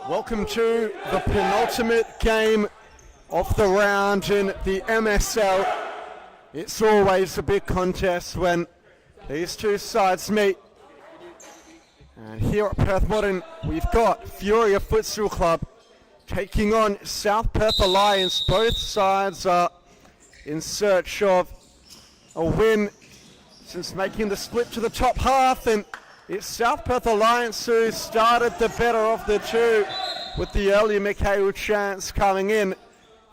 Welcome to the penultimate game of the round in the MSL. It's always a big contest when these two sides meet. And here at Perth Modern, we've got Furia Futsal Club taking on South Perth Alliance. Both sides are in search of a win since making the split to the top half, and it's South Perth Alliance who started the better of the two with the early Mikhail chance coming in.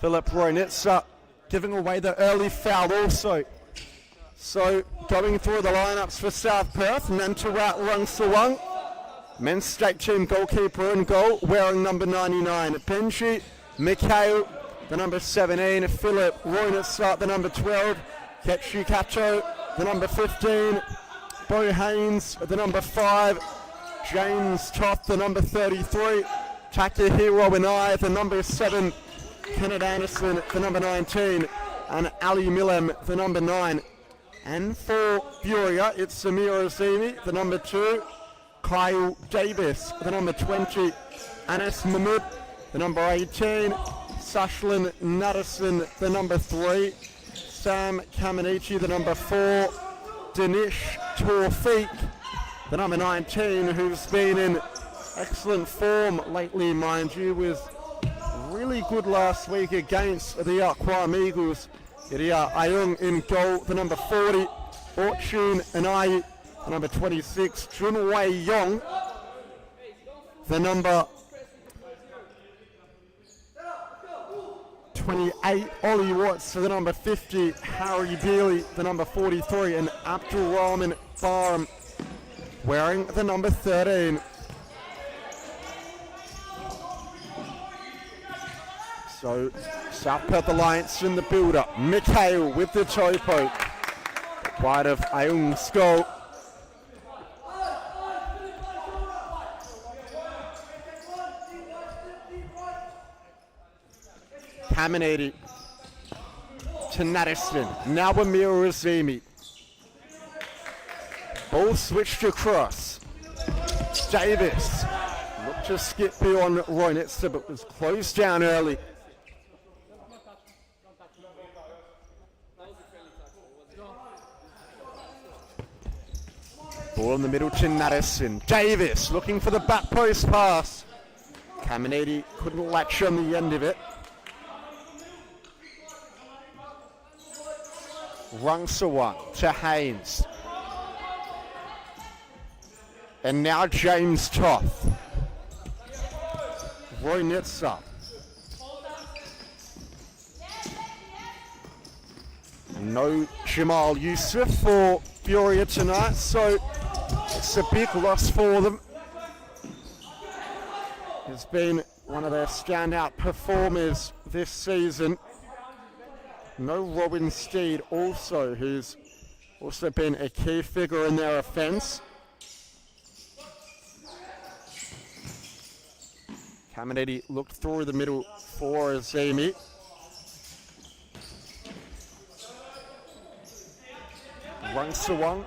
Philip Roynitsa giving away the early foul also. So going through the lineups for South Perth, Nantarat Rungsawang, men's state team goalkeeper in goal, wearing number 99. Benji Mikhail, the number 17. Philip Roynitsa, the number 12. Ketchi Kato, the number 15. Bo Haynes, the number 5. James Toth, the number 33. Takahiro Inai, the number 7. Kenneth Anderson, the number 19. And Ali Millem, the number 9. And for Furia, it's Samir Azimi, the number 2. Kyle Davis, the number 20. Anas Mahmood, the number 18. Sashlin Natterson, the number 3. Sam Kamanichi, the number 4. Danish Torfik, the number 19, who's been in excellent form lately, mind you, was really good last week against the Aquam Eagles. Iria Ayung in goal, the number 40, Fortune Anai, the number 26, Junwei Yong, the number 28, Ollie Watts, the number 50, Harry Bealey, the number 43, and Abdul Rahman Barham wearing the number 13. So South Perth Alliance in the build-up. Mikhail with the toe poke. Wide of Ayung's goal. Kaminati to Natterson. Now Amir Azimi. Ball switched across. Davis looked to skip beyond Roynitsa, but was closed down early. Ball in the middle to Natterson. Davis looking for the back post pass. Kaminati couldn't latch on the end of it. Rungsawang to Haynes. And now James Toth. Roynitsa. No Jamal Yusuf for Furia tonight, so it's a big loss for them. He's been one of their standout performers this season. No Robin Steed also, who's also been a key figure in their offence. Kaminati looked through the middle for Azimi. Rungsawang,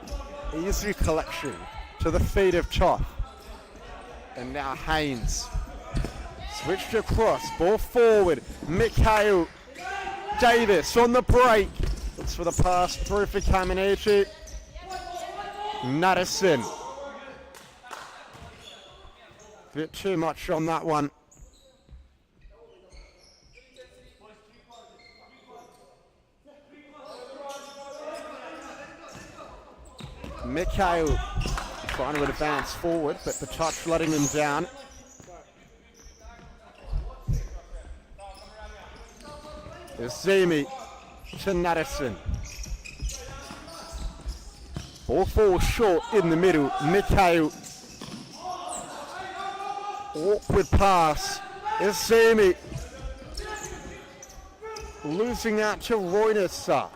easy collection to the feet of Toth. And now Haynes. Switched across, ball forward. Mikhail Davis on the break. Looks for the pass through for Kaminati. Natterson. Bit too much on that one. Mikhail trying to advance forward, but the touch letting him down. Azimi to Natterson. Ball falls short in the middle. Mikhail. Awkward pass. Azimi losing out to Roynitsa.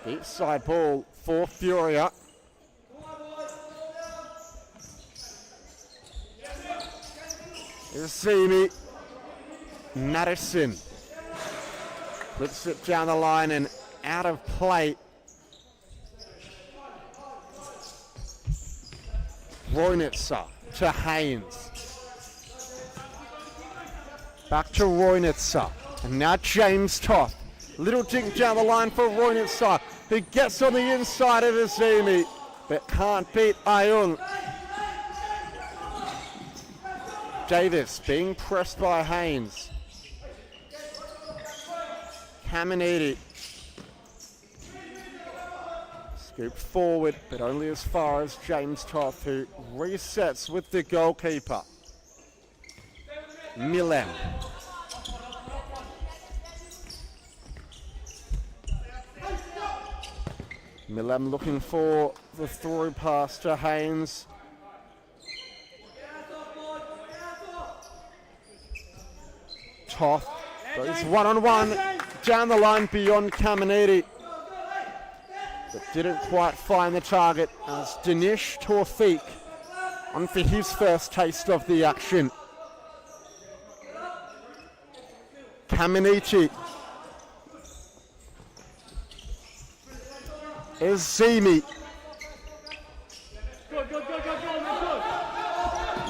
Deep side ball for Furia. Azimi. Natterson flips it down the line, and out of play. Roynitzer to Haynes. Back to Roynitzer. And now James Toth. Little dink down the line for Roynitzer, who gets on the inside of Azimi, but can't beat Ayung. Davis being pressed by Haynes. Caminiti. Scooped forward, but only as far as James Toth, who resets with the goalkeeper. Milem. Milem looking for the through pass to Haynes. Toth goes one-on-one down the line beyond Caminiti, but didn't quite find the target as Danish Torfik on for his first taste of the action. Caminiti. Azimi.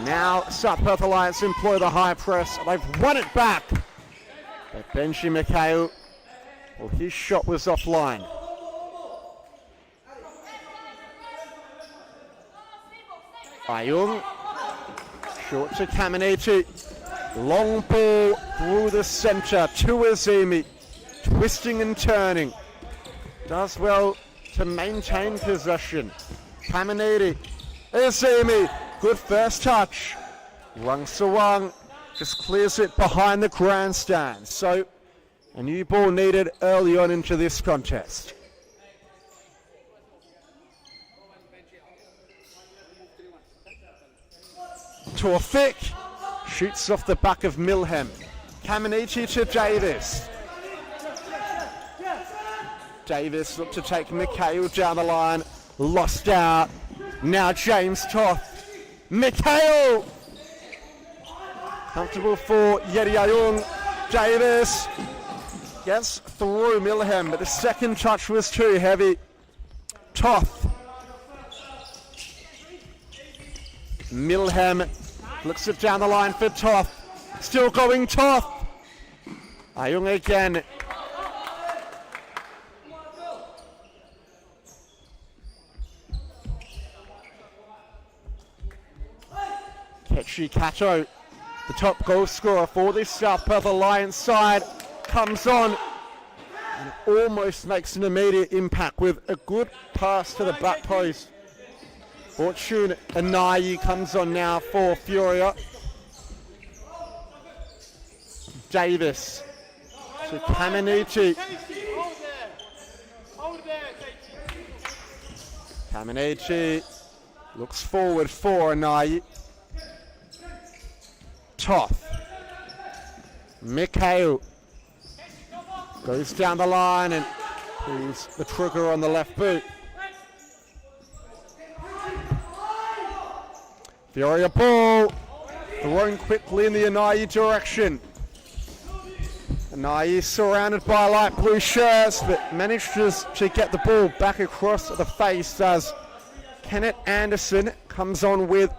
Now South Perth Alliance employ the high press. They've won it back. But Benji Mikhail, well, his shot was offline. Ayung, short to Caminiti. Long ball through the centre to Azimi. Twisting and turning. Does well to maintain possession. Caminiti. Azimi. Good first touch. Rung Sawang just clears it behind the grandstand. So a new ball needed early on into this contest. Torfik shoots off the back of Milhem. Caminiti to Davis. Davis looked to take Mikhail down the line. Lost out. Now James Toth. Mikhail! Comfortable for Yeti Ayung. Davis gets through Milhem, but the second touch was too heavy. Toth. Milhem looks it down the line for Toth. Still going Toth. Ayung again. Ketchi Kato, the top goal scorer for this South Perth Alliance side, comes on and almost makes an immediate impact with a good pass to the back post. Fortune Anayi comes on now for Furia. Davis to Caminiti. Caminiti looks forward for Anayi. Toth. Mikhail goes down the line and pulls the trigger on the left boot. Furia ball thrown quickly in the Anayi direction. Anayi surrounded by light blue shirts, but manages to get the ball back across the face as Kenneth Anderson comes on with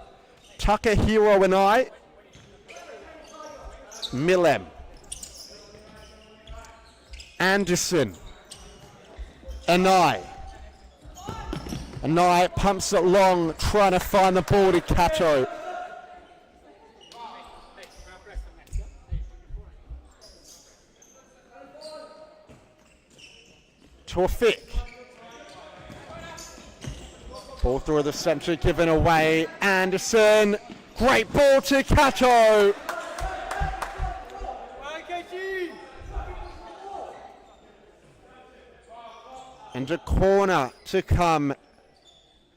Takahiro Anayi. Milem. Anderson. Anayi. Anayi pumps it long, trying to find the ball to Kato. Torfik. Ball through the centre, given away. Anderson. Great ball to Kato. And a corner to come.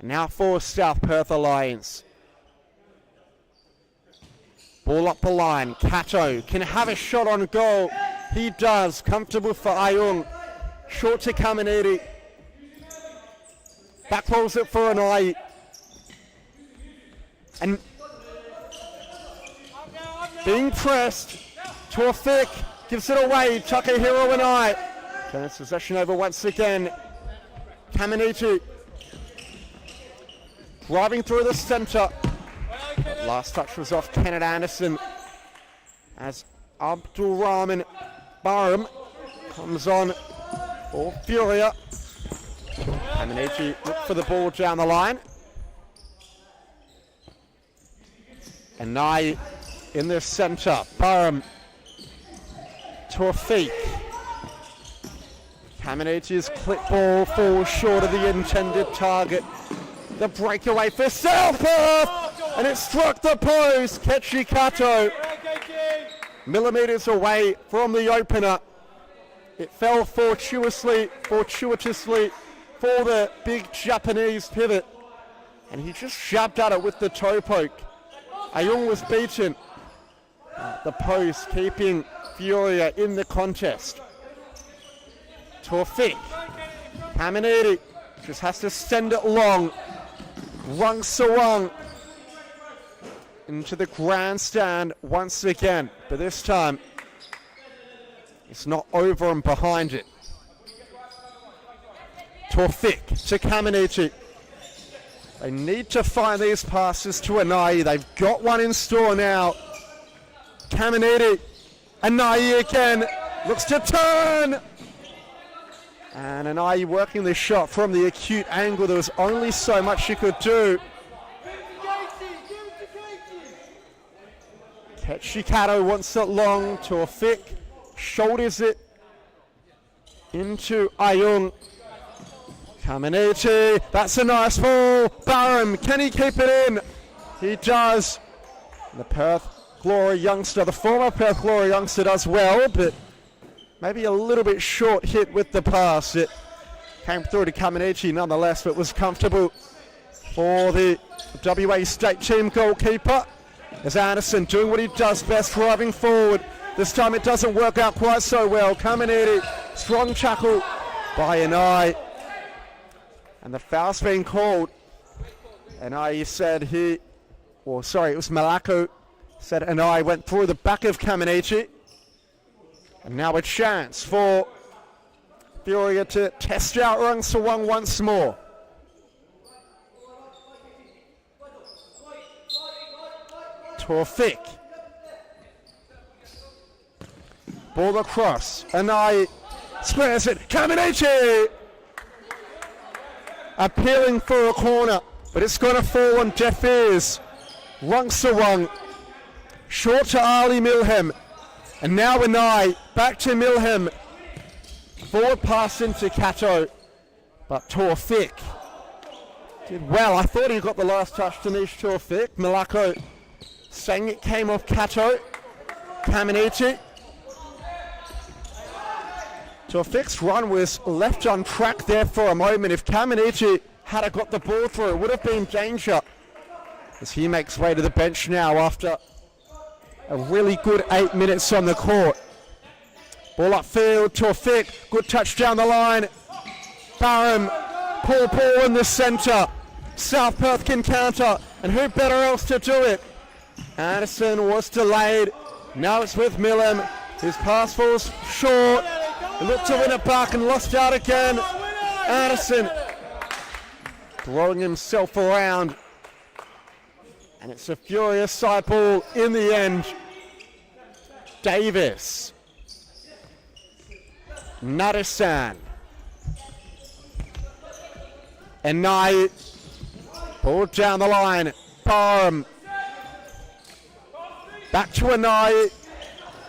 Now for South Perth Alliance. Ball up the line. Kato can have a shot on goal. He does. Comfortable for Ayung. Short to Caminiti. Back rolls it for Anayi. And being pressed. Torfik gives it away. Takahiro Anayi. Turns possession over once again. Caminiti driving through the centre. Last touch was off Kenneth Anderson as Abdul Rahman Barum comes on for Furia. Caminiti look for the ball down the line. And now in the centre, Barum Tawfiq. Caminiti's clip ball falls short of the intended target. The breakaway for South Perth, and it struck the post. Ketchi Kato, millimetres away from the opener. It fell fortuitously for the big Japanese pivot, and he just jabbed at it with the toe poke. Ayung was beaten. The post keeping Furia in the contest. Tawfiq, Caminiti just has to send it long. Rung Sawang into the grandstand once again, but this time it's not over and behind it. Tawfiq to Caminiti. They need to find these passes to Anai. They've got one in store now. Caminiti, Anai again, looks to turn. And Anai working the shot from the acute angle. There was only so much she could do. Ketchi Kato wants it long. Tawfiq shoulders it into Ayung. Caminiti, that's a nice ball. Barum, can he keep it in? He does. The Perth Glory youngster, the former Perth Glory youngster does well, but maybe a little bit short hit with the pass. It came through to Caminiti nonetheless, but was comfortable for the WA State team goalkeeper. As Anderson doing what he does best, driving forward. This time it doesn't work out quite so well. Caminiti, strong tackle by Anai. And the foul's been called. Anai said it was Malako, said Anai went through the back of Caminiti. And now a chance for Furia to test out Rung Sawang once more. Tawfiq. Ball across. Anai squares it. Caminiti! Appealing for a corner, but it's going to fall on deaf ears. Rung Sawang. Short to Ali Milhem. And now Anai, back to Milhem. Forward pass into Kato. But Tawfiq did well. I thought he got the last touch to Nish Tawfiq. Malako saying it came off Kato. Caminiti. Tawfiq's run was left on track there for a moment. If Caminiti had got the ball through, it would have been danger. As he makes way to the bench now after a really good 8 minutes on the court. Ball upfield, Tawfiq, good touch down the line. Barum, pull ball in the centre. South Perth can counter, and who better else to do it? Anderson was delayed. Now it's with Milhem. His pass falls short. He looked to win it back and lost out again. Anderson throwing himself around. And it's a furious side ball in the end. Davis. Nadasan. Anai. Ball down the line. Barum. Back to Anai.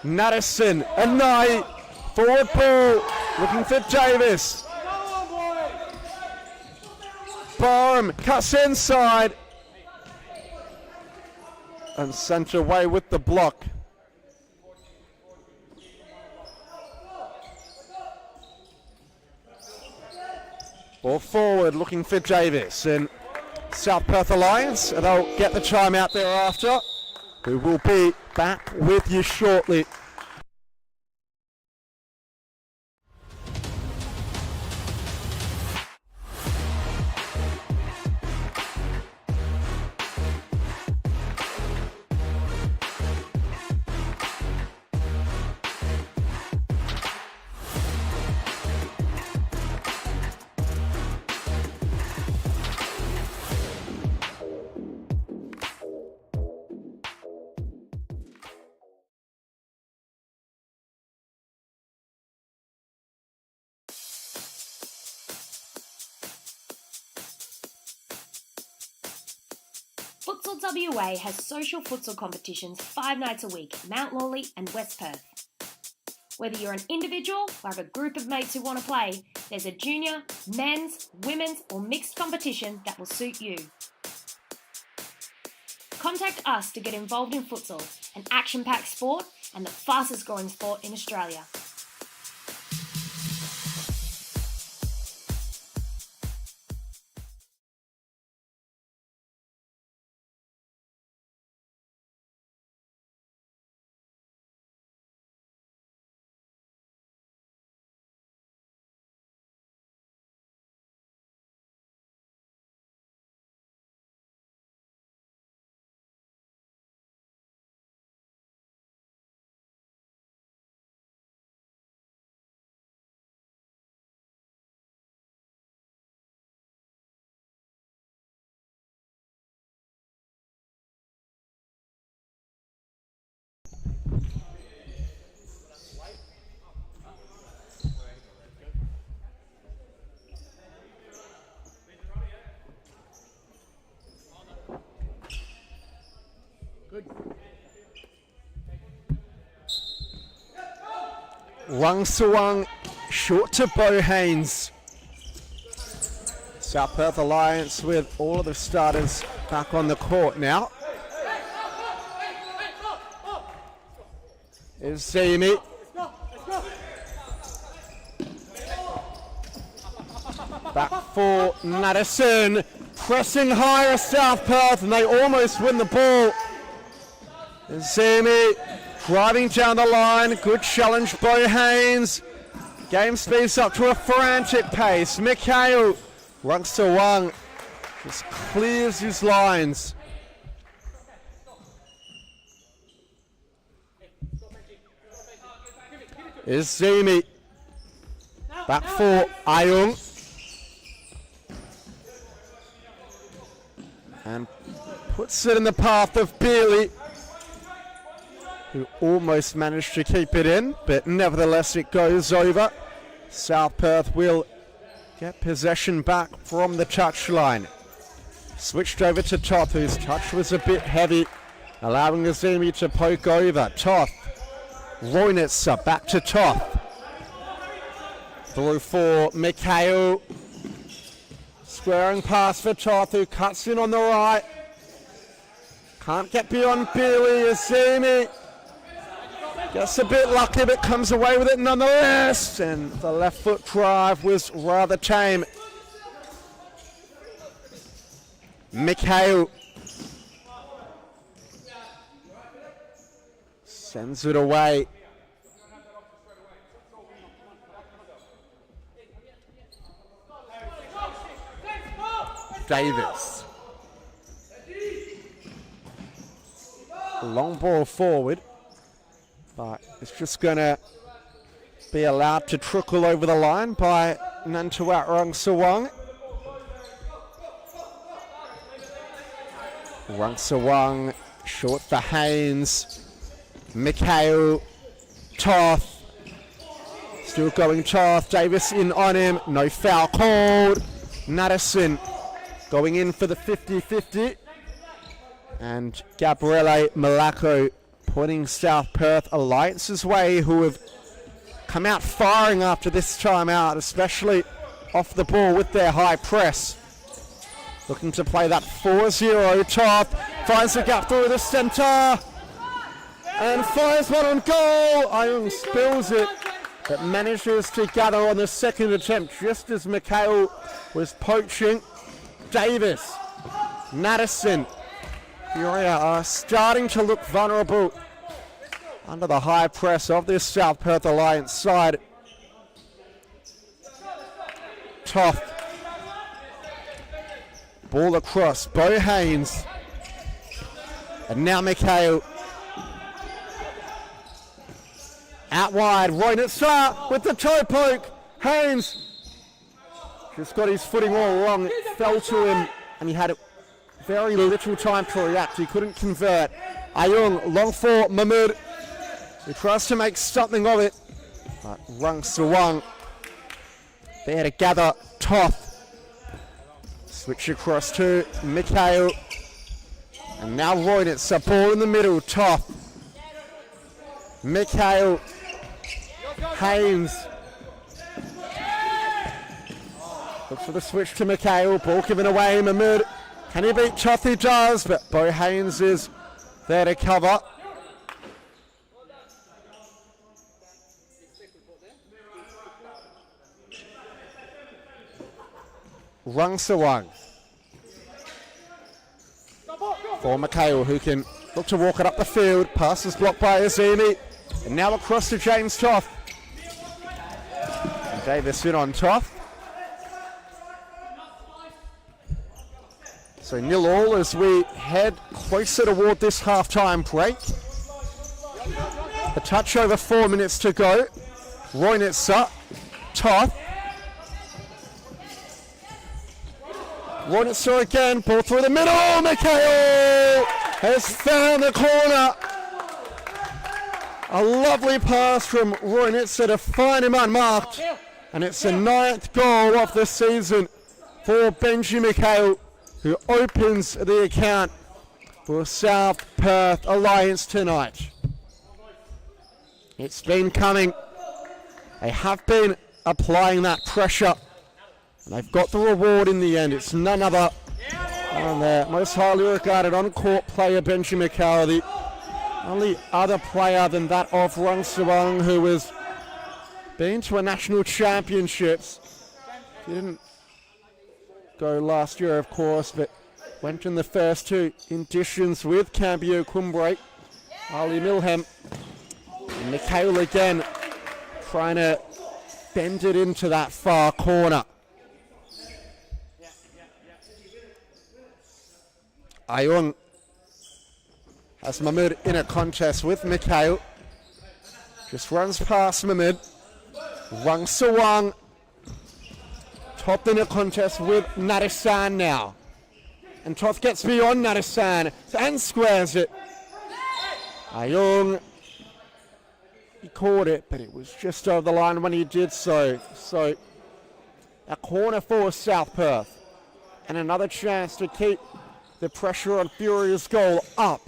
Nadasan. Anai. Forward ball. Looking for Davis. Barum cuts inside. And sent away with the block. Ball forward, looking for Davis. And South Perth Alliance, and they'll get the timeout thereafter. We will be back with you shortly. Futsal WA has social futsal competitions 5 nights a week at Mount Lawley and West Perth. Whether you're an individual or have a group of mates who want to play, there's a junior, men's, women's or mixed competition that will suit you. Contact us to get involved in futsal, an action-packed sport and the fastest growing sport in Australia. Wang Suwang short to Bo Haynes. South Perth Alliance with all of the starters back on the court now. Is Zimi. Back for Madison. Pressing higher South Perth and they almost win the ball. Zimi driving down the line. Good challenge, Bo Haynes. Game speeds up to a frantic pace. Mikhail Wang Suwang just clears his lines. Is Zimi. Back for Ayung. And puts it in the path of Beerley, who almost managed to keep it in, but nevertheless it goes over. South Perth will get possession back from the touchline. Switched over to Toth, whose touch was a bit heavy, allowing Azimi to poke over. Toth, Roynitzer back to Toth. Through for Mikhail. Squaring pass for Toth, who cuts in on the right. Can't get beyond Beerley. Azimi gets a bit lucky, but comes away with it nonetheless. And the left foot drive was rather tame. Mikhail sends it away. Davis. Long ball forward, but it's just going to be allowed to trickle over the line by Nantuat Wang Suwang. Wang Suwang short for Haynes. Mikhail, Toth, still going Toth. Davis in on him, no foul called. Madison going in for the 50-50. And Gabriele Malaco pointing South Perth Alliance's way, who have come out firing after this time out, especially off the ball with their high press. Looking to play that 4-0. Toth finds the gap through the centre and fires one on goal. Ayung spills it, but manages to gather on the second attempt just as Mikhail was poaching. Davis, Madison, Furia are starting to look vulnerable under the high press of this South Perth Alliance side. Toth, ball across, Bo Haynes, and now Mikhail. Out wide, Roynitzer with the toe poke. Haynes just got his footing all wrong. It fell to him and he had very little time to react. He couldn't convert. Ayung, long for Mahmood. He tries to make something of it. But Wang Suwang there to gather. Toth. Switch across to Mikhail. And now Roynitz, a ball in the middle, Toth. Mikhail Haynes. Looks for the switch to Mikhail, ball given away, Mahmood. Can he beat Toth? He does, but Bo Haynes is there to cover. Rungsawang for Mikhail, who can look to walk it up the field. Pass is blocked by Azimi. And now across to James Toth. And Davis in on Toth. So 0-0 as we head closer toward this half-time break. A touch over 4 minutes to go. Roynitz, Toth. Roynitz again, ball through the middle. Mikhail has found the corner. A lovely pass from Roynitz to find him unmarked. And it's the 9th goal of the season for Benji Mikhail, who opens the account for South Perth Alliance tonight. It's been coming. They have been applying that pressure. And they've got the reward in the end. It's none other than their most highly regarded on-court player, Benji Mikhail, the only other player than that of Rungsawang, who has been to a national championships. He didn't go last year, of course, but went in the first 2 editions with Cambio Cumbre, Ali Milham. And Mikhail again trying to bend it into that far corner. Ayung has Mahmood in a contest with Mikhail. Just runs past Mahmood. Rungsawang Toth in a contest with Narisan now. And Toth gets beyond Narisan and squares it. Ayung, he caught it, but it was just over the line when he did so. So a corner for South Perth. And another chance to keep the pressure on Furia's goal up.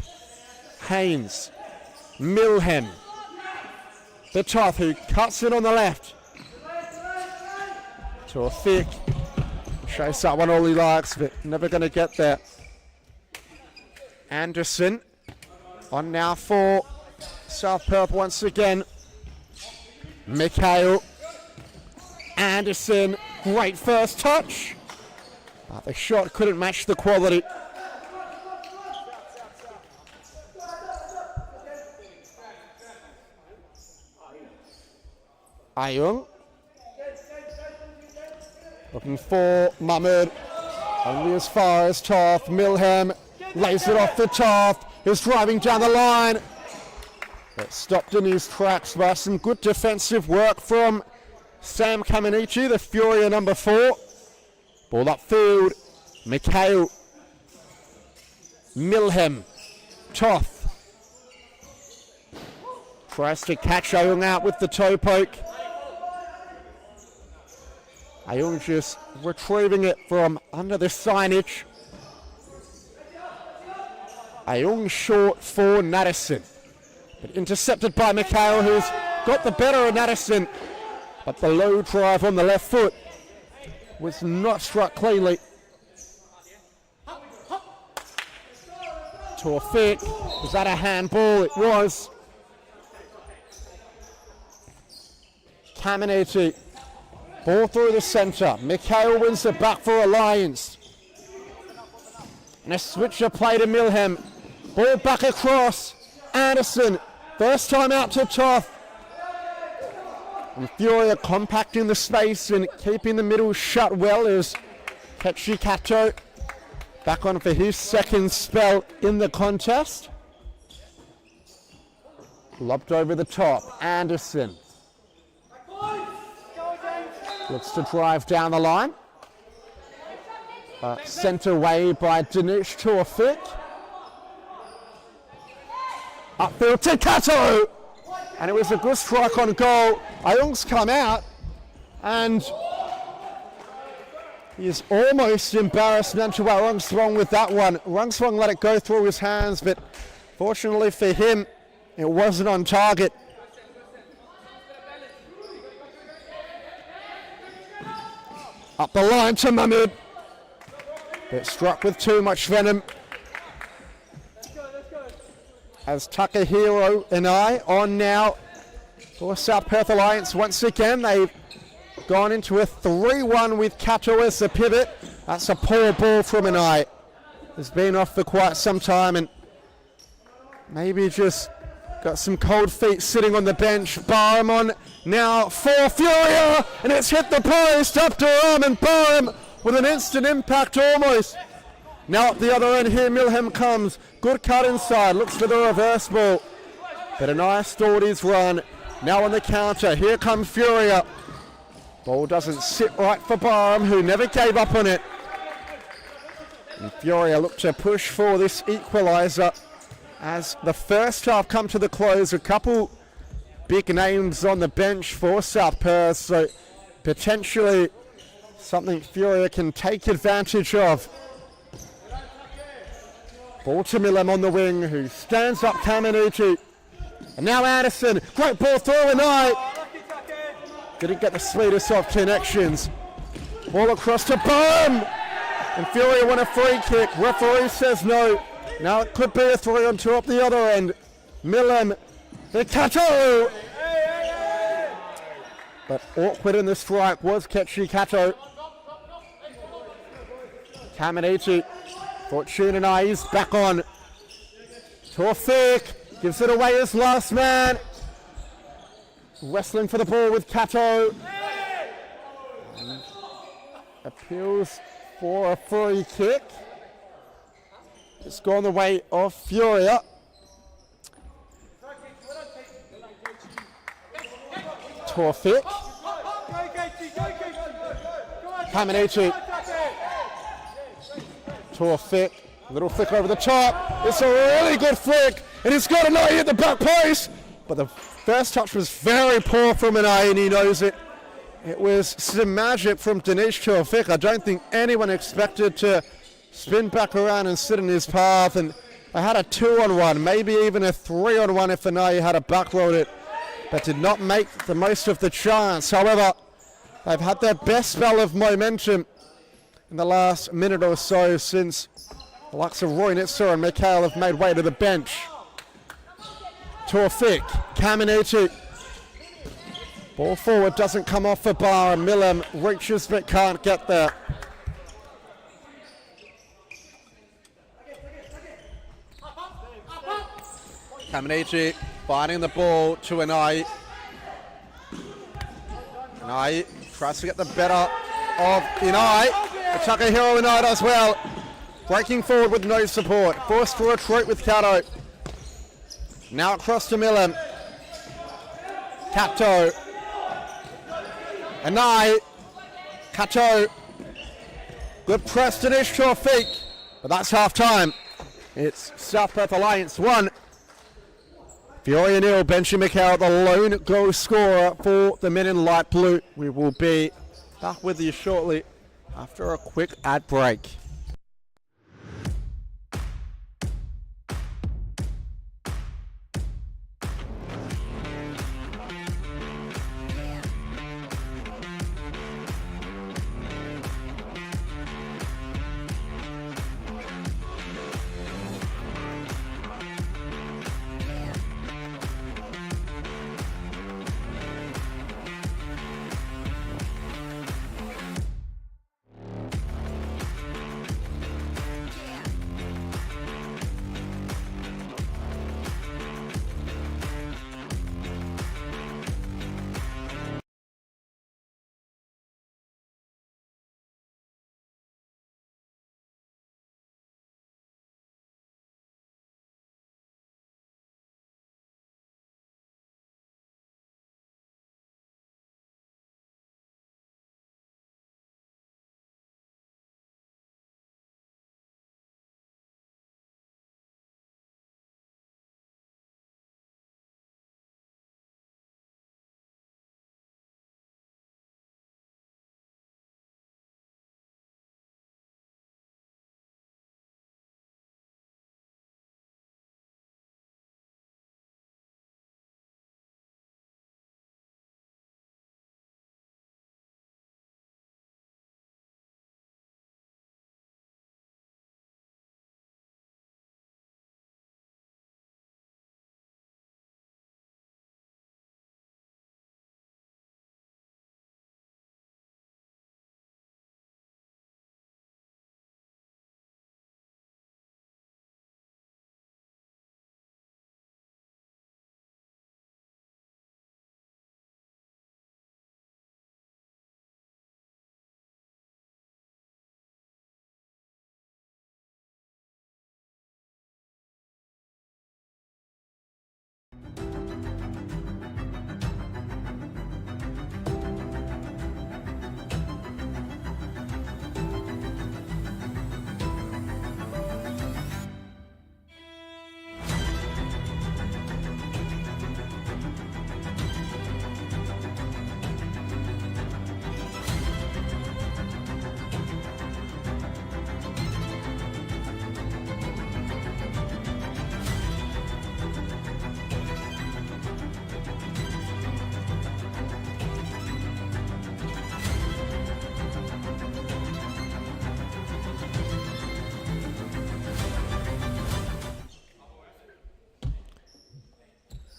Haynes, Milham, the Toth, who cuts it on the left. To a thick, chase that one all he likes, but never going to get there. Anderson on now for South Perth once again. Mikhail, Anderson, great first touch. But the shot couldn't match the quality. Ayung looking for Mahmood, only as far as Toth. Milham lays it off for Toth, who's driving down the line, but stopped in his tracks by some good defensive work from Sam Kamenichi, the Furia number 4. Ball upfield, Mikhail, Milham, Toth tries to catch Ayung out with the toe poke. Ayung just retrieving it from under the signage. Ayung short for Natterson, but intercepted by Mikhail, who's got the better of Natterson, but the low drive on the left foot was not struck cleanly. Torfik, was that a handball? It was. Kamenichi, ball through the centre. Mikhail wins it back for Alliance. And a switcher play to Milham. Ball back across. Anderson, first time out to Toth. And Furia compacting the space and keeping the middle shut well as Ketchi Kato back on for his second spell in the contest. Lobbed over the top. Anderson looks to drive down the line. Sent away by Dinesh Torfik. Upfield to Kato! And it was a good strike on goal. Ayung's come out and He's almost embarrassed Nantua Rungswong with that one. Rungswong let it go through his hands, but fortunately for him, it wasn't on target. Up the line to Mahmood. But struck with too much venom. As Takahiro and I on now for South Perth Alliance once again. They've gone into a 3-1 with Kato as the pivot. That's a poor ball from Anai. Has been off for quite some time and maybe just got some cold feet sitting on the bench. Barham on now for Furia, and it's hit the post up to arm, and Barham with an instant impact almost. Now up the other end here, Milham comes. Good cut inside, looks for the reverse ball. But Anai stalled his run. Now on the counter, here comes Furia. Ball doesn't sit right for Barham, who never gave up on it. And Furia look to push for this equaliser as the first half come to the close. A couple big names on the bench for South Perth, so potentially something Furia can take advantage of. Ball to Milam on the wing, who stands up Kaminuchi. And now Anderson, great ball through and didn't get the sweetest of connections. Ball across to Barham, and Furia won a free kick. Referee says no. Now it could be a 3-on-2 up the other end. Milam, the Kato! But awkward in the strike was Ketchi Kato. Kaminuchi. Fortune and I is back on. Torfik gives it away as last man. Wrestling for the ball with Kato. And appeals for a free kick. It's gone the way of Furia. Torfik. Kaminuchi. Torfik, little flick over the top. It's a really good flick, and it's got an eye at the back post. But the first touch was very poor from an eye, and he knows it. It was some magic from Dinesh Torfik. I don't think anyone expected to spin back around and sit in his path. And I had a 2-on-1, maybe even a 3-on-1 if Anai had a backroad it, but did not make the most of the chance. However, they've had their best spell of momentum in the last minute or so since the likes of Roy Nitzer and Mikhail have made way to the bench. Torfik, Kaminuchi. Ball forward doesn't come off for Bar, and Milam reaches but can't get there. Kaminuchi finding the ball to Anai. Anai tries to get the better of Inai. Takahiro Inai as well. Breaking forward with no support. Forced to retreat with Kato. Now across to Milam. Kato. Anai. Kato. Good press to Dinesh Torfik. But that's half time. It's South Perth Alliance 1. Furia 0. Benji Mikhail, the lone goal scorer for the men in light blue. We will be back with you shortly after a quick ad break.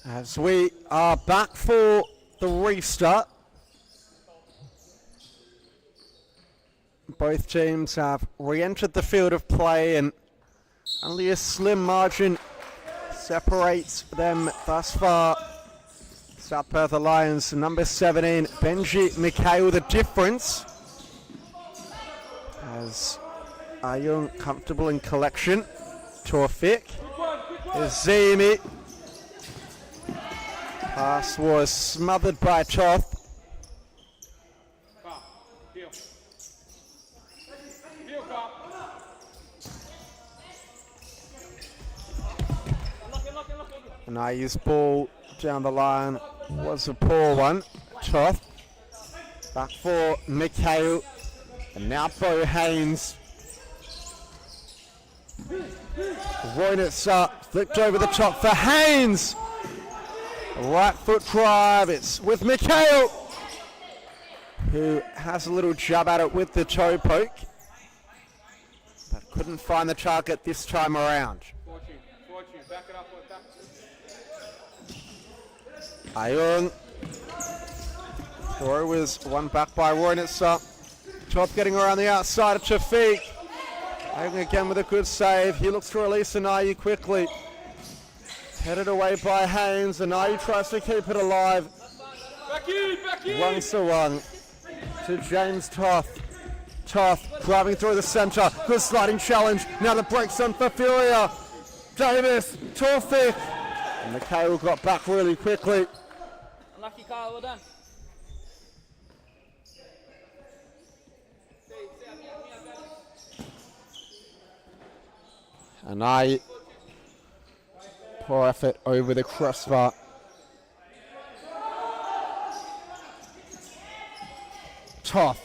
As we are back for the restart. Both teams have re-entered the field of play and only a slim margin separates them thus far. South Perth Alliance, number 17, Benji Mikhail, the difference. As Ayung comfortable in collection. Torfik, Azimi. Pass was smothered by Toth. And Ayu's ball down the line was a poor one. Toth back for Mikhail. And now Bo Haynes. Roynitz flicked over the top for Haynes. Right foot drive. It's with Mikhail, who has a little jab at it with the toe poke, but couldn't find the target this time around. Ayung. Throw was one back by Roynitz. Top getting around the outside of Tafiq. Ayung again with a good save. He looks to release Anayi quickly. Headed away by Haynes. Anayi tries to keep it alive. Back in. One to James Toth. Toth driving through the centre. Good sliding challenge. Now the break's on for Furia. Davis, Torfik. And Mikhail got back really quickly. Unlucky, Kyle, well done. Anayi, poor effort over the crossbar. Toth.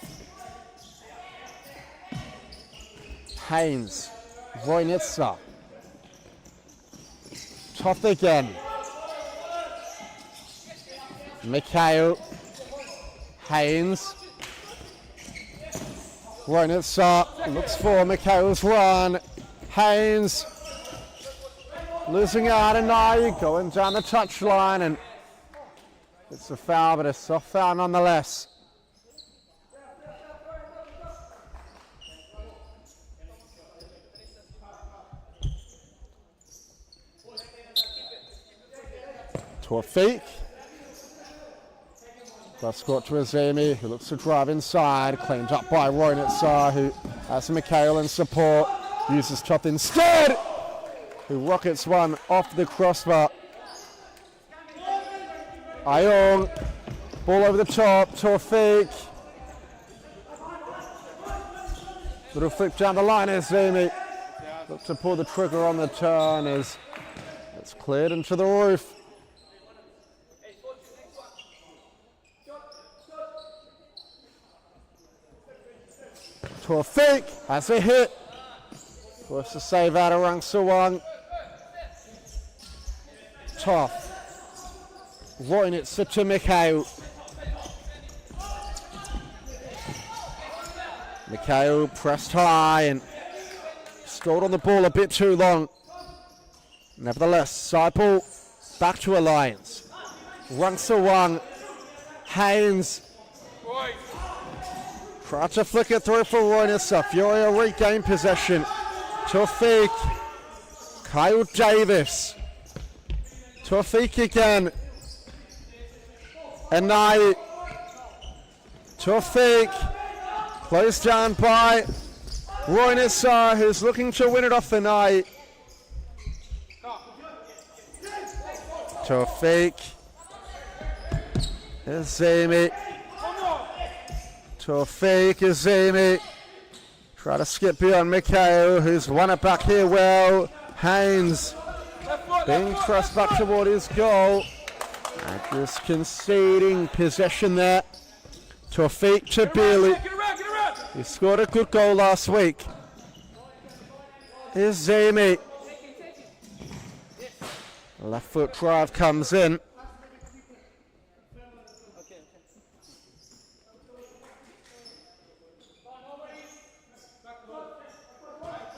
Haynes. Roynitz. Toth again. Mikhail. Haynes. Roynitz looks for Mikhail's run. Haynes losing out, and now going down the touchline, and it's a foul, but a soft foul nonetheless. Torfik. Cross court to Azimi, who looks to drive inside, cleaned up by Roynitz, who has Mikhail in support. Uses Toth instead, who rockets one off the crossbar. Ayung, ball over the top, Torfik. Little flick down the line, Azimi. Look to pull the trigger on the turn as it's cleared into the roof. Torfik has a hit. Forced to save out of Rang Sawang. Toth. Roynitz to Mikhail. Mikhail pressed high and stalled on the ball a bit too long. Nevertheless, side ball back to Alliance. Rang Sawang. Haynes. Tried to flick it through for Roynitz. Furia regained possession. Torfik, Kyle Davis, Torfik again, Anayi, Torfik, closed down by Roynitz, who's looking to win it off Anayi. Torfik, Azimi, Torfik, Azimi. Try to skip beyond Mikhail, who's won it back here well. Haynes being thrust back toward his goal. And just conceding possession there. Torfik to Bealey. He scored a good goal last week. Here's Zami. Left foot drive comes in.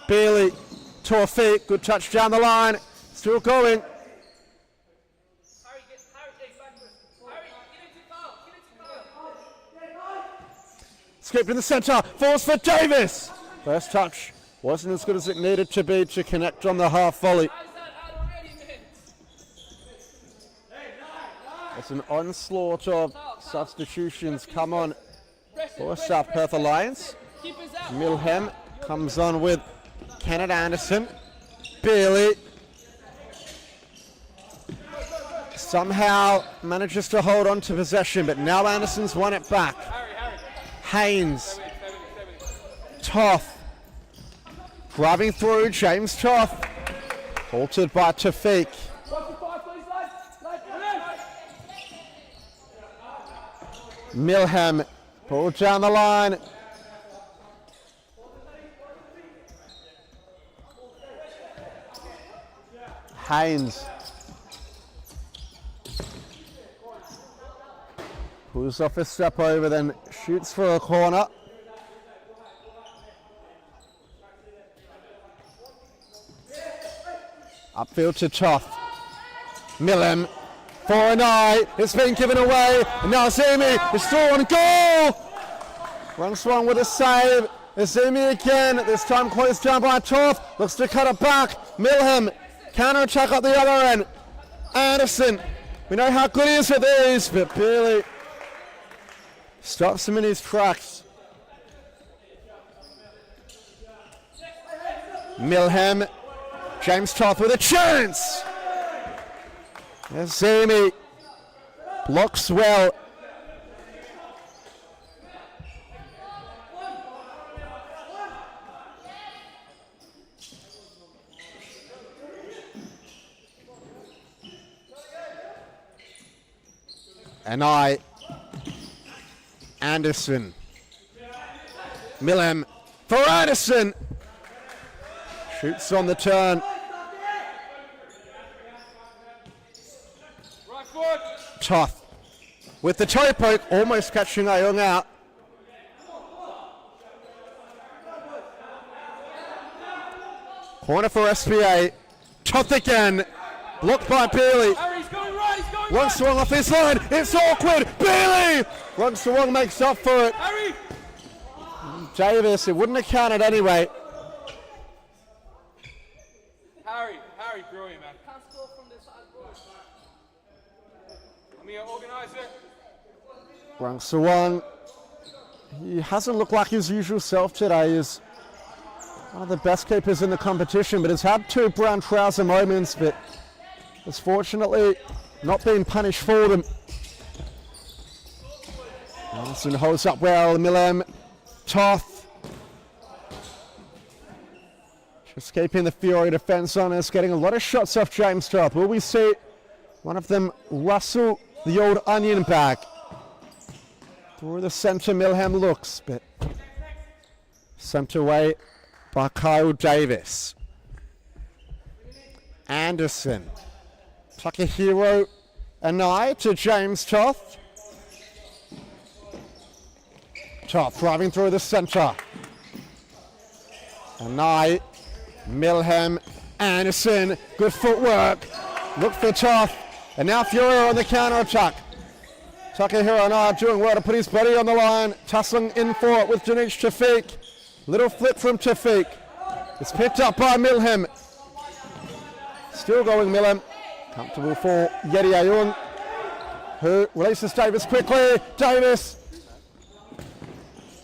Bealey, Torfik, good touch down the line, still going. Scooped in the centre. Falls for Davis. First touch wasn't as good as it needed to be to connect on the half volley. It's an onslaught of substitutions come on for South Perth Alliance. Milham comes on with Kenneth Anderson. Bailey somehow manages to hold on to possession, but now Anderson's won it back. Haynes. Toth. Driving through, James Toth. Halted by Tafiq. Milham pulled down the line. Haynes pulls off a step over, then shoots for a corner. Upfield to Toth. Milham. For an eye, it's been given away, and now Azumi is still on goal! Run swung with a save, Azumi again, this time closed down by Toth, looks to cut it back, Milham, counter attack at the other end, Anderson, we know how good he is with these, but barely stops him in his tracks. Milham, James Toth with a chance! Azumi blocks well. And Anderson. Milham for Anderson. Shoots on the turn. Toth with the toe poke, almost catching Ayung out. Corner for SPA. Toth again. Blocked by Bailey. One swung off his line. It's awkward. Bailey! One swung makes up for it. Davis, it wouldn't have counted anyway. Harry, brilliant, man. Can't score from this side, boys. I'm here, organise it. Wang Sawang, he hasn't looked like his usual self today. He's one of the best keepers in the competition, but has had two brown trouser moments, but has fortunately not been punished for them. Anderson holds up well. Milham, Toth. Just keeping the Fury defence on us, getting a lot of shots off James Toth. Will we see one of them rustle the old onion bag? Through the centre, Milham looks, but sent away by Kyle Davis. Anderson. Takahiro Anai to James Toth. Toth driving through the centre. Anai, Milham, Anderson, good footwork. Look for Toth. And now Furia on the counter attack. Takahiro Anai doing well to put his body on the line. Tussling in for it with Janish Tafiq. Little flip from Tafiq. It's picked up by Milham. Still going Milham. Comfortable for Yeti Ayun, who releases Davis quickly. Davis.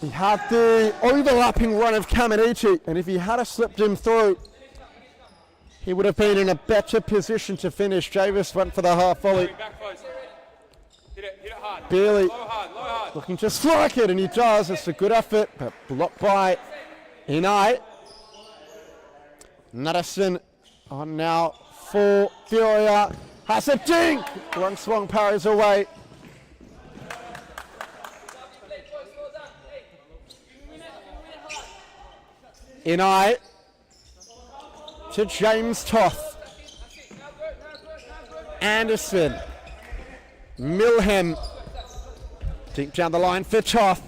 He had the overlapping run of Kaminiti, and if he had slipped him through, he would have been in a better position to finish. Davis went for the half volley. Hit it hard. Barely Low hard. looking to strike it, and he does. It's a good effort, but blocked by Inai. Natterson on now for Furia. Has a dink! One swung parries away. Inai to James Toth. Anderson. Milham. Deep down the line for Toth.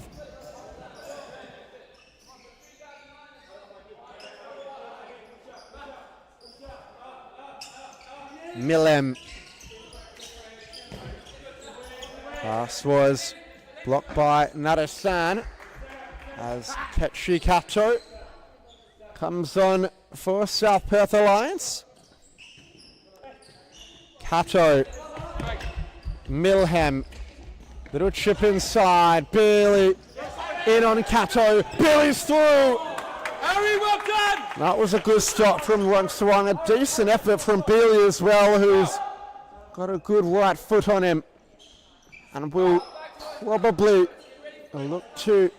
Milham. Pass was blocked by Nadasan. as Ketchi Kato comes on for South Perth Alliance. Kato, Milham, little chip inside, Bailey in on Kato, Bailey's through! Harry, well done! That was a good stop from Rungsawang, a decent effort from Bailey as well, who's got a good right foot on him and will probably look to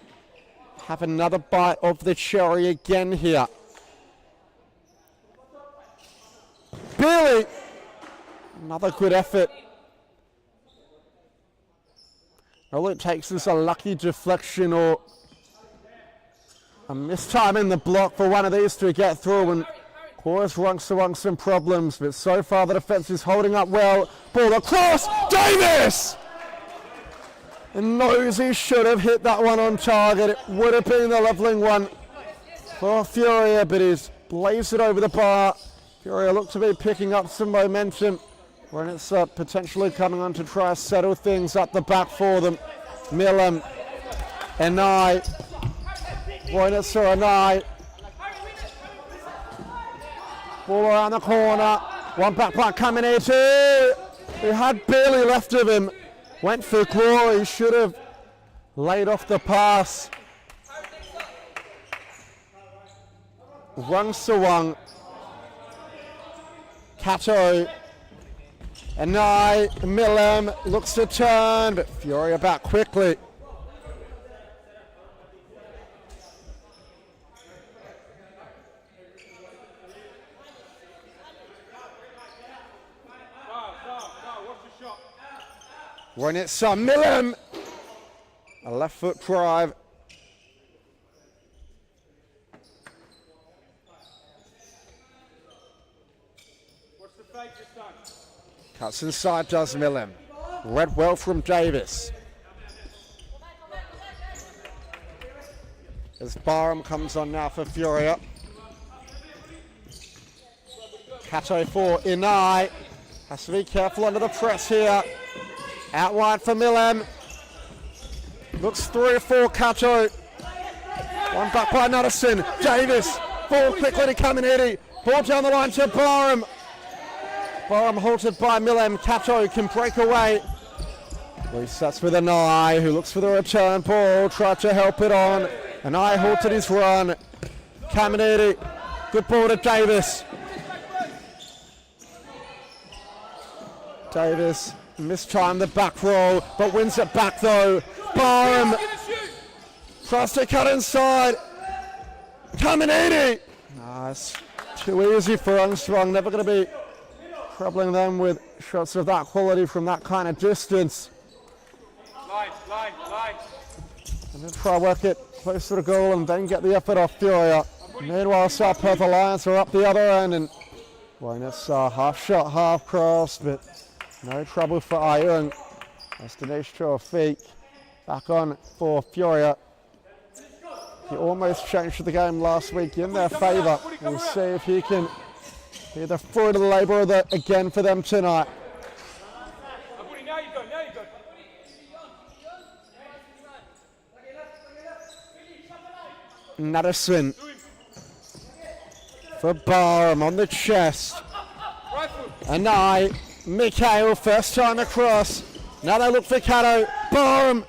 have another bite of the cherry again here. Bailey, another good effort. All it takes is a lucky deflection or a mistime in the block for one of these to get through and cause Rungsawang some problems, but so far the defence is holding up well. Ball across, Davis! And knows he should have hit that one on target. It would have been the levelling one for Furia, but he's blazed it over the bar. Furia look to be picking up some momentum when it's potentially coming on to try to settle things up the back for them. Millam, Enai, Voinitsa Enai. Ball around the corner, one back block coming here too. He had barely left of him. Went for glory, should have laid off the pass. Rungsawang, Kato, Enai, Millam looks to turn, but Furia back quickly. When it's Millam, a left foot drive. What's the fake this time? Cuts inside, does Millam. Read well from Davis. As Barham comes on now for Furia. Kato for Enai. Has to be careful under the press here. Out wide for Millam. Looks 3 or 4, Kato. One back by Nuttison. Davis. Ball quickly to Caminiti. Ball down the line to Barham. Barham halted by Millam. Kato can break away. Resets with Enai, who looks for the return ball. Tried to help it on. Enai halted his run. Caminiti. Good ball to Davis. Davis mistimed the back roll, but wins it back though. Barham tries to cut inside. Caminiti. Nice. Too easy for Armstrong. Never going to be troubling them with shots of that quality from that kind of distance. Line. And then try work it close to the goal and then get the effort off Furia. Meanwhile, South Perth Alliance are up the other end, and well, it's half shot, half cross, but no trouble for Ayung. That's Dinesh Chofik back on for Furia. He almost changed the game last week in their favour. We'll see if he can be the fruit of the labour again for them tonight. Now you go. Nuttison for Barham on the chest. Enai, Mikhail, first time across. Now they look for Kato. Barham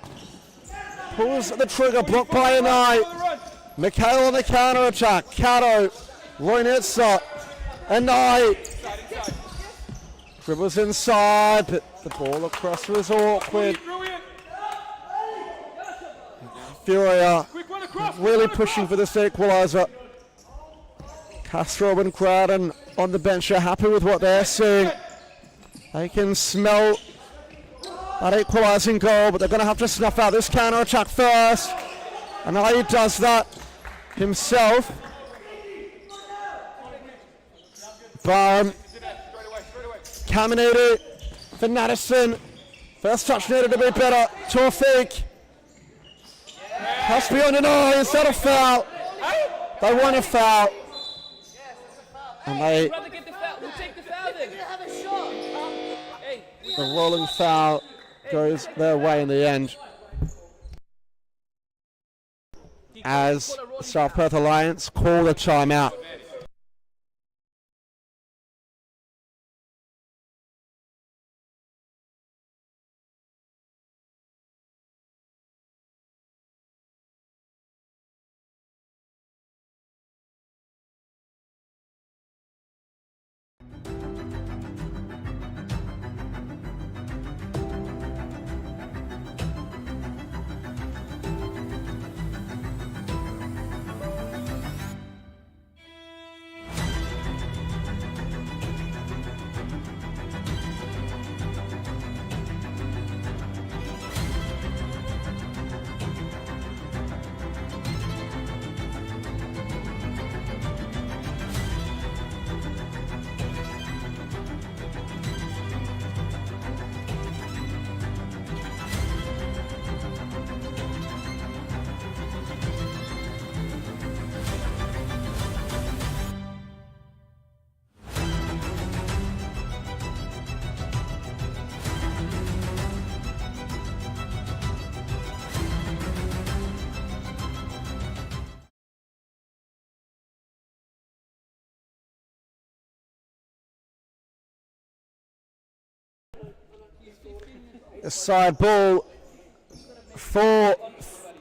pulls the trigger, blocked by Enai. Mikhail on the counter attack. Kato, Roynitsa, Enai. Dribbles inside, but the ball across was awkward. Furia really pushing for this equaliser. Castro and Crowden on the bench are happy with what they're seeing. They can smell that equalising goal, but they're going to have to snuff out this counter attack first. And he does that himself. Barham, Caminiti for Nuttison. First touch needed to be better. Torfik. Has to be on an eye. Is that a foul? They want a foul. And the rolling foul goes their way in the end. as South Perth Alliance call a timeout. A side ball for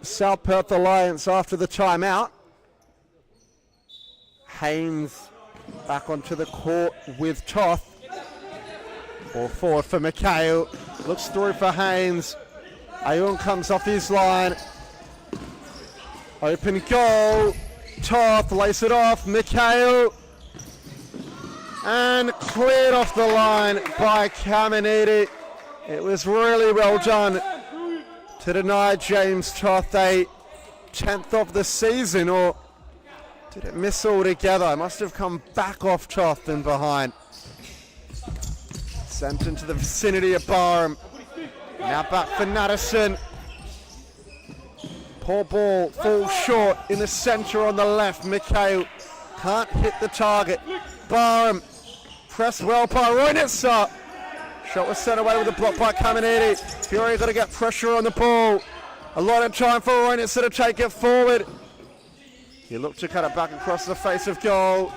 South Perth Alliance after the timeout. Haynes back onto the court with Toth. Ball forward for Mikhail. Looks through for Haynes. Ayun comes off his line. Open goal. Toth lace it off. Mikhail. And cleared off the line by Caminiti. It was really well done to deny James Toth a 10th of the season, or did it miss altogether? Must have come back off Toth and behind. Sent into the vicinity of Barham. Now back for Natterson. Poor ball, falls short in the centre on the left. Mikhail can't hit the target. Barham pressed well by Roynitsa. Shot was sent away with a block by Caminiti. Furia got to get pressure on the ball. A lot of time for Roynitsa to take it forward. He looked to cut it back across the face of goal.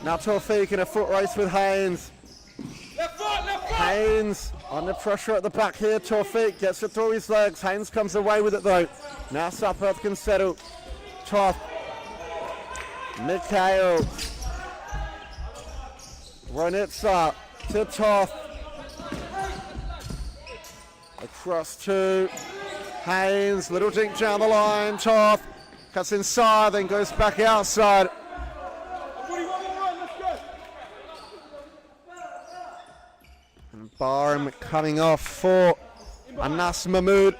Now Tawfiq in a foot race with Haynes. Haynes under pressure at the back here. Tawfiq gets it through his legs. Haynes comes away with it though. Now South Perth can settle. Toth. Mikhail. Roynitsa to Toth. Across to Haynes, little dink down the line. Toth cuts inside, then goes back outside. And Barham coming off for Anas Mahmood.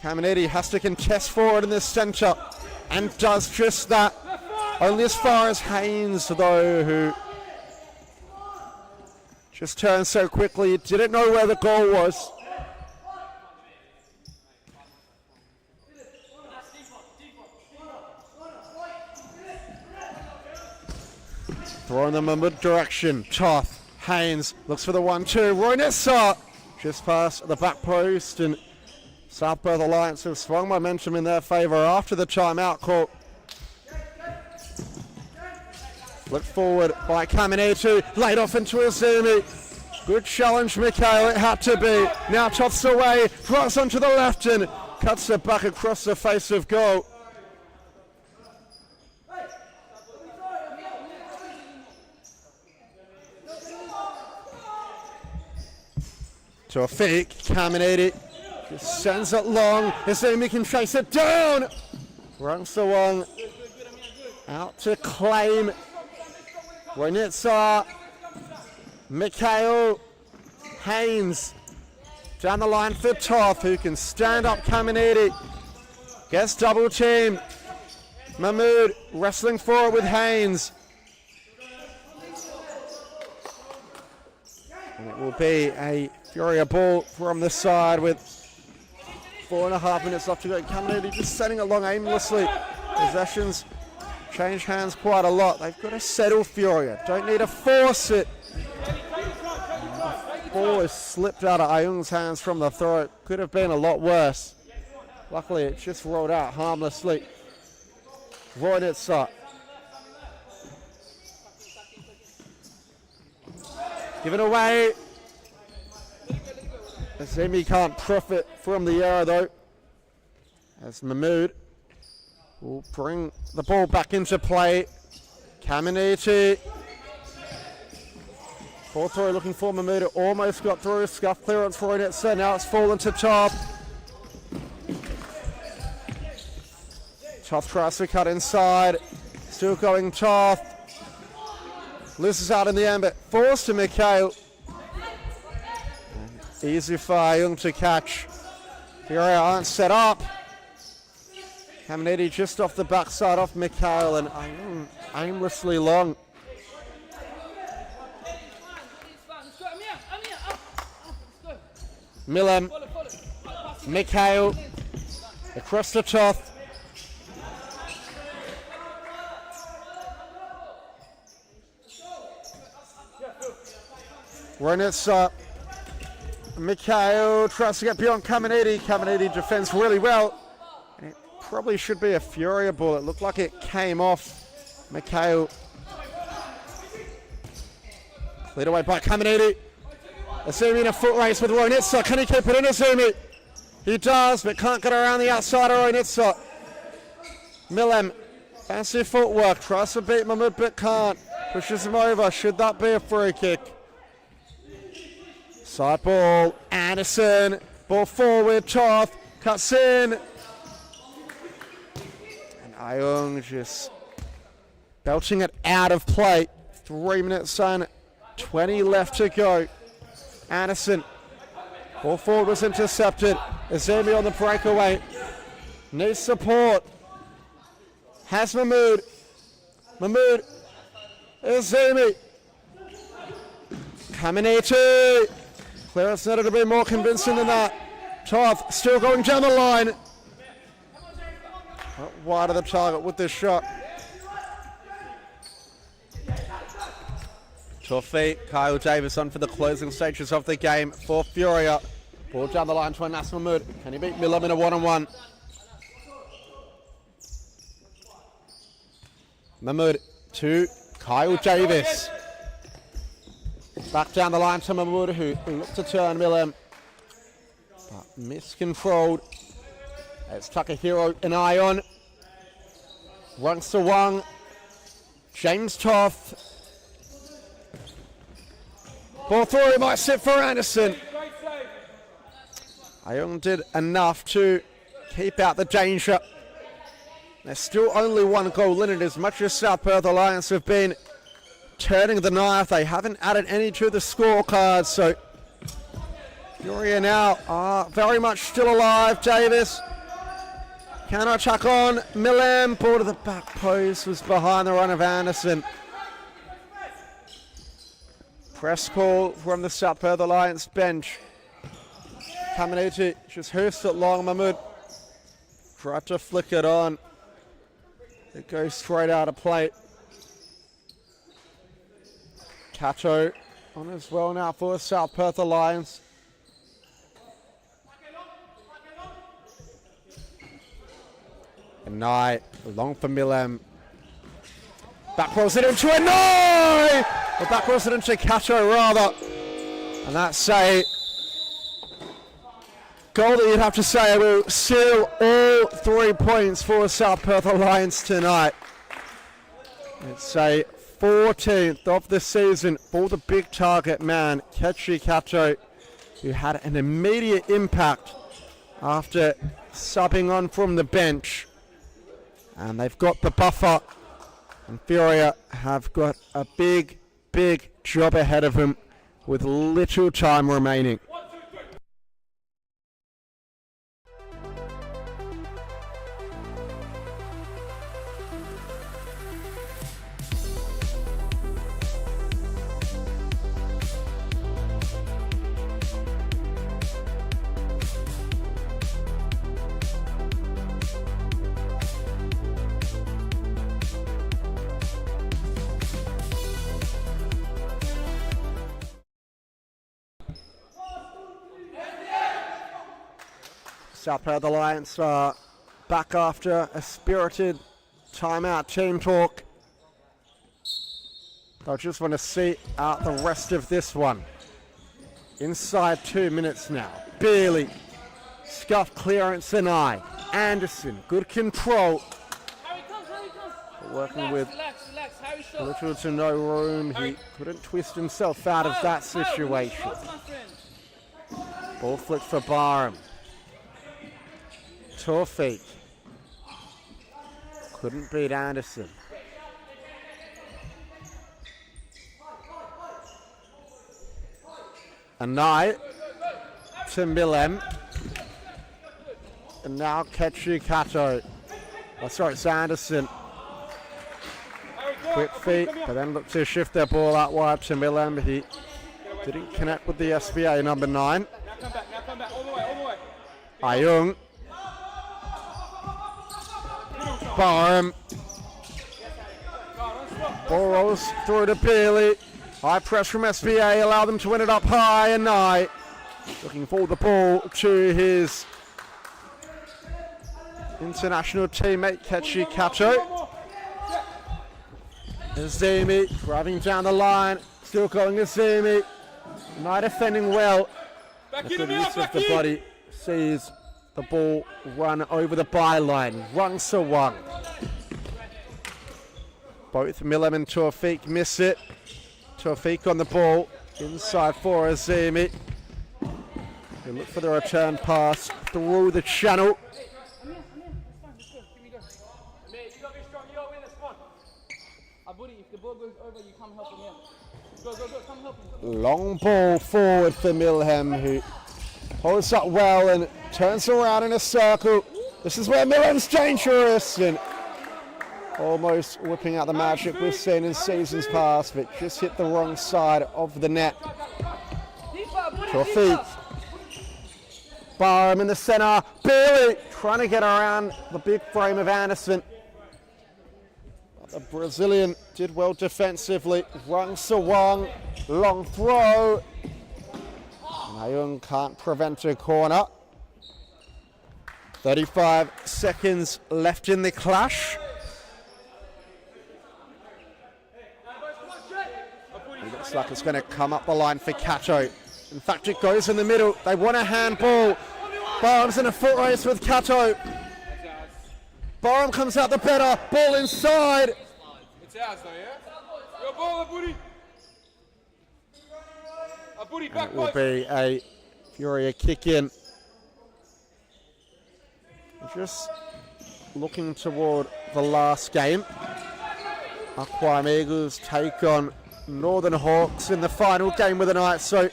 Caminiti has to contest forward in the centre and does just that. Only as far as Haynes though, who just turned so quickly, didn't know where the goal was. Throwing them in mid direction. Toth, Haynes looks for the 1-2. Roynitsa just past the back post, and South Perth Alliance have swung momentum in their favour after the timeout call. Flipped forward by Caminiti, laid off into Azumi. Good challenge, Mikhail, it had to be. Now Toth's away, cross onto the left and cuts it back across the face of goal. Tawfiq, Caminiti just sends it long. Azumi can chase it down. Runs the one out to claim. Roynitsa, Mikhail, Haynes, down the line for Toth, who can stand up Caminiti. Gets double teamed. Mahmood wrestling forward with Haynes. And it will be a Furia ball from the side with 4.5 minutes left to go. Caminiti just sending it along aimlessly. Possessions change hands quite a lot. They've got to settle Furia. Don't need to force it. The ball has slipped out of Ayung's hands from the throw. Could have been a lot worse. Luckily, it just rolled out harmlessly. Roynitsa. Given away. Azimi can't profit from the error though, as Mahmood will bring the ball back into play. Caminiti. Ball through looking for Mahmood. It almost got through. Scuff clearance for Roynitsa. Now it's fallen to Toth. Toth tries to cut inside. Still going Toth. Loses out in the end, but forced to Mikhail. Easy for Ayung to catch. Furia aren't set up. Caminiti just off the backside off Mikhail, and Ayung aimlessly long. Milam. Mikhail. Across the Toth. Roynitsa. Mikhail tries to get beyond Caminiti. Caminiti defends really well. And it probably should be a Furia ball. It looked like it came off Mikhail. Cleared away by Caminiti. Azumi in a foot race with Roynitsa. Can he keep it in, Azumi? He does, but can't get around the outside of Roynitsa. Milam, fancy footwork. Tries to beat Mahmood, but can't. Pushes him over. Should that be a free kick? Side ball, Anderson, ball forward, Toth, cuts in. And Ayung just belching it out of play. 3 minutes and 20 left to go. Anderson, ball forward was intercepted. Azumi on the breakaway. Needs support. Has Mahmood. Mahmood, Azumi. Caminiti. Clearance needed to be more convincing than that. Toth still going down the line. Wide of the target with this shot. Toffee, Kyle Davis on for the closing stages of the game for Furia. Ball down the line to Anas Mahmood. Can he beat Milam in a one-on-one? Mahmood to Kyle Davis. Back down the line to Mahmood, who looked to turn Milam, but miscontrolled. It's Takahiro and Ion. Wang Sawang. James Toth. Ball through, he might sit for Anderson. Ayung did enough to keep out the danger. There's still only one goal in it, as much as South Perth Alliance have been turning the knife. They haven't added any to the scorecard, so Furia now are very much still alive. Davis cannot chuck on. Milam, ball to the back post, was behind the run of Anderson. Press call from the South Perth Alliance bench. Caminiti just hoofs it long. Mahmood tried to flick it on. It goes straight out of play. Cato on as well now for the South Perth Alliance. And Nye, long for Milam. Back rolls it into a Nye! Or back rolls it into Cato rather. And that's a goal that you'd have to say will seal all 3 points for South Perth Alliance tonight. It's a 14th of the season for the big target man, Kechi Cato, who had an immediate impact after subbing on from the bench. And they've got the buffer, and Furia have got a big, big job ahead of them with little time remaining. South Perth Alliance are back after a spirited timeout team talk. They'll just want to see out the rest of this one. Inside 2 minutes now. Beerley, scuff clearance and Anderson, good control. Working with little to no room. He couldn't twist himself out of that situation. Ball flick for Barham. Tawfiq. Couldn't beat Anderson. Anai to Millem. And now Ketchu Kato. Oh, sorry, it's Anderson. Quick feet, but then look to shift their ball out wide to Millem. He didn't connect with the SBA, number 9. Now come back, all the way. Ayung. Barham. Ball rolls through to Beerley. High press from SBA, allow them to win it up high, and Nye looking for the ball to his international teammate Ketchi Kato. Azimi driving down the line, still going Azimi. Nye defending well. A good use of the body, sees the ball run over the byline. Rung Sawang. Both Millem and Tawfiq miss it. Tawfiq on the ball, inside for Azimi. They look for the return pass through the channel. Long ball forward for Milhem, who holds up well and turns around in a circle. This is where Millem's dangerous, and almost whipping out the magic we've seen in seasons past, but just hit the wrong side of the net. Tawfiq. Barham in the centre. Beerley trying to get around the big frame of Anderson. But the Brazilian did well defensively. Rung Sawang, long throw. Ayung can't prevent a corner. 35 seconds left in the clash. It looks like it's going to come up the line for Kato. In fact, it goes in the middle. They want a handball. Barham's in a foot race with Kato. Barham comes out the better. Ball inside. It's ours though, yeah? Your ball, Abudi. Abudi, back It will be a Furia kick in. Just looking toward the last game. Aquam Eagles take on Northern Hawks in the final game of the night, so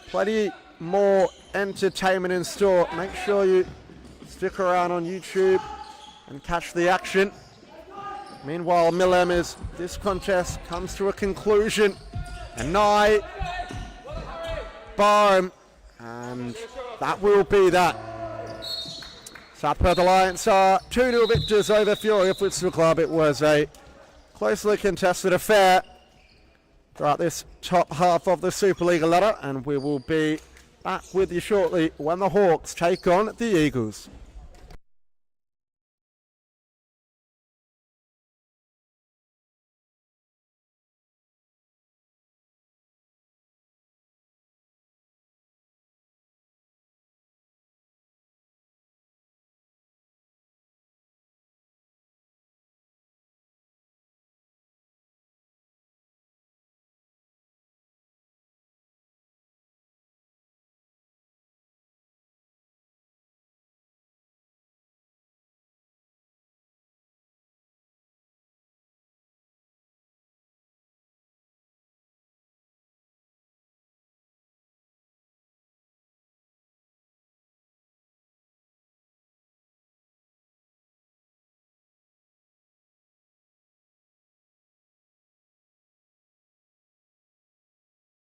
plenty more entertainment in store. Make sure you stick around on YouTube and catch the action. Meanwhile, Millem, as this contest comes to a conclusion, and Nye, Barham, and that will be that. South Perth Alliance are 2-0 victors over Furia Futsal Club. It was a closely contested affair throughout this top half of the Supa-Liga ladder, and we will be back with you shortly when the Hawks take on the Eagles.